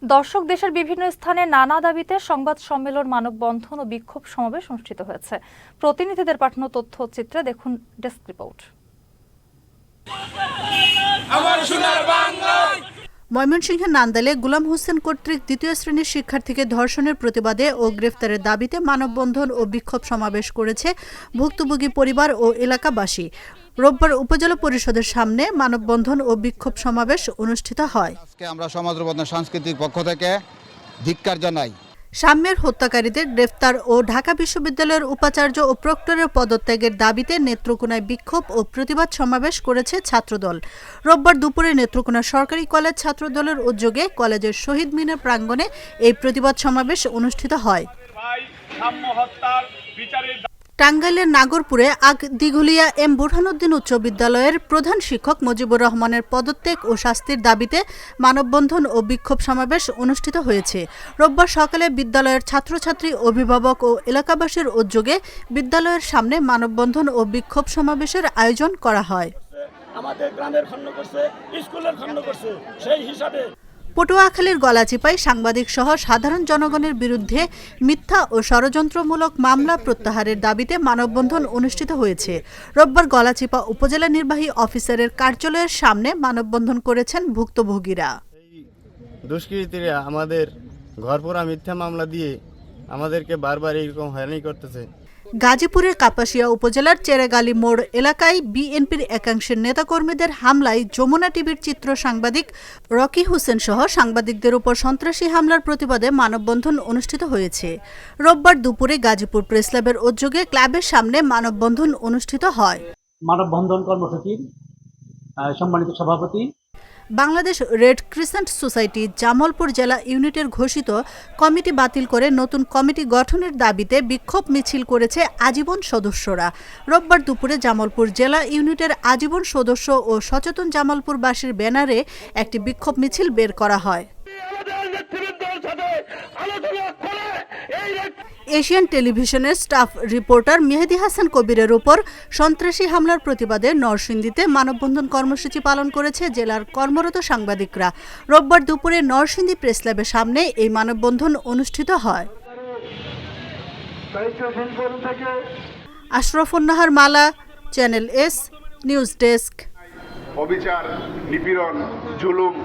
দর্শক দেশের বিভিন্ন স্থানে নানা দাবিতে সংবাদ সম্মেলন, মানববন্ধন ও বিক্ষোভ সমাবেশ অনুষ্ঠিত হয়েছে। প্রতিনিধিদের পাঠানো তথ্যচিত্রে দেখুন ডেস্ক রিপোর্ট। ময়মনসিংহের নান্দাইলে গোলাম হোসেন কর্তৃক দ্বিতীয় শ্রেণীর শিক্ষার্থীকে ধর্ষণের প্রতিবাদে ও গ্রেফতারের দাবিতে মানববন্ধন ও বিক্ষোভ সমাবেশ করেছে ভুক্তভোগী পরিবার ও এলাকাবাসী। রোববার উপজেলা পরিষদের সামনে মানববন্ধন ও বিক্ষোভ সমাবেশ অনুষ্ঠিত হয়। আজকে আমরা সমাজ পরিবর্তন সাংস্কৃতিক পক্ষ থেকে ধিক্কার জানাই। সাম্যের হত্যাকারীদের গ্রেফতার ও ঢাকা বিশ্ববিদ্যালয়ের উপাচার্য ও প্রক্টরের পদত্যাগের দাবিতে নেত্রকোনায় বিক্ষোভ ও প্রতিবাদ সমাবেশ করেছে ছাত্রদল। রোববার দুপুরে নেত্রকোনা সরকারি কলেজ ছাত্রদলের উদ্যোগে কলেজের শহীদ মিনার প্রাঙ্গণে এই প্রতিবাদ সমাবেশ অনুষ্ঠিত হয়। টাঙ্গাইলের নাগরপুরে দিঘুলিয়া এম বুরহানুদ্দিন উচ্চ বিদ্যালয়ের প্রধান শিক্ষক মুজিবুর রহমানের পদত্যাগ ও শাস্তির দাবিতে মানববন্ধন ও বিক্ষোভ সমাবেশ অনুষ্ঠিত হয়েছে। রোববার সকালে বিদ্যালয়ের ছাত্রছাত্রী, অভিভাবক ও এলাকাবাসীর উদ্যোগে বিদ্যালয়ের সামনে মানববন্ধন ও বিক্ষোভ সমাবেশের আয়োজন করা হয়। আমাদের গ্রামের খণ্ড করছে, স্কুলের খণ্ড করছে, সেই হিসাবে পটুয়াখালীর গলাচিপায় সাংবাদিক সহ সাধারণ জনগণের বিরুদ্ধে মিথ্যা ও ষড়যন্ত্রমূলক মামলা প্রত্যাহারের দাবিতে মানববন্ধন অনুষ্ঠিত হয়েছে। রোববার গলাচিপা উপজেলা নির্বাহী অফিসারের কার্যালয়ের সামনে মানববন্ধন করেছেন ভুক্তভোগীরা। দুষ্কৃতীরা আমাদের ঘরপোড়া মিথ্যা মামলা দিয়ে আমাদেরকে বারবার এরকম হয়রানি করতেছে। গাজীপুরের কাপাসিয়া উপজেলার চেরাগালি মোড় এলাকায় বিএনপির একাংশের নেতাকর্মীদের হামলায় যমুনা টিভির চিত্র সাংবাদিক রকি হোসেন সহ সাংবাদিকদের উপর সন্ত্রাসী হামলার প্রতিবাদে মানববন্ধন অনুষ্ঠিত হয়েছে। রোববার দুপুরে গাজীপুর প্রেসক্লাবের উদ্যোগে ক্লাবের সামনে মানববন্ধন অনুষ্ঠিত হয়। মানববন্ধন কর্মসূচির সম্মানিত সভাপতি Bangladesh red crescent society Jamalpur জেলা ইউনিটের ঘোষিত কমিটি বাতিল করে নতুন কমিটি গঠনের দাবিতে বিক্ষোভ মিছিল করেছে আজীবন সদস্যরা। রোববার দুপুরে জামালপুর জেলা ইউনিটের আজীবন সদস্য ও সচেতন জামালপুরবাসীর ব্যানারে একটি বিক্ষোভ মিছিল বের করা হয়। এশিয়ান টেলিভিশনের স্টাফ রিপোর্টার মেহেদী হাসান কবিরের উপর সন্ত্রাসী হামলার প্রতিবাদে নরসিংদীতে মানববন্ধন কর্মসূচি পালন করেছে জেলার কর্মরত সাংবাদিকরা। রোববার দুপুরে নরসিংদী প্রেসক্লাবের সামনে এই মানববন্ধন অনুষ্ঠিত হয়। আশরাফুন্নাহার মালা, চ্যানেল এস নিউজ ডেস্ক। অবিচার, নিপীড়ন, জুলুম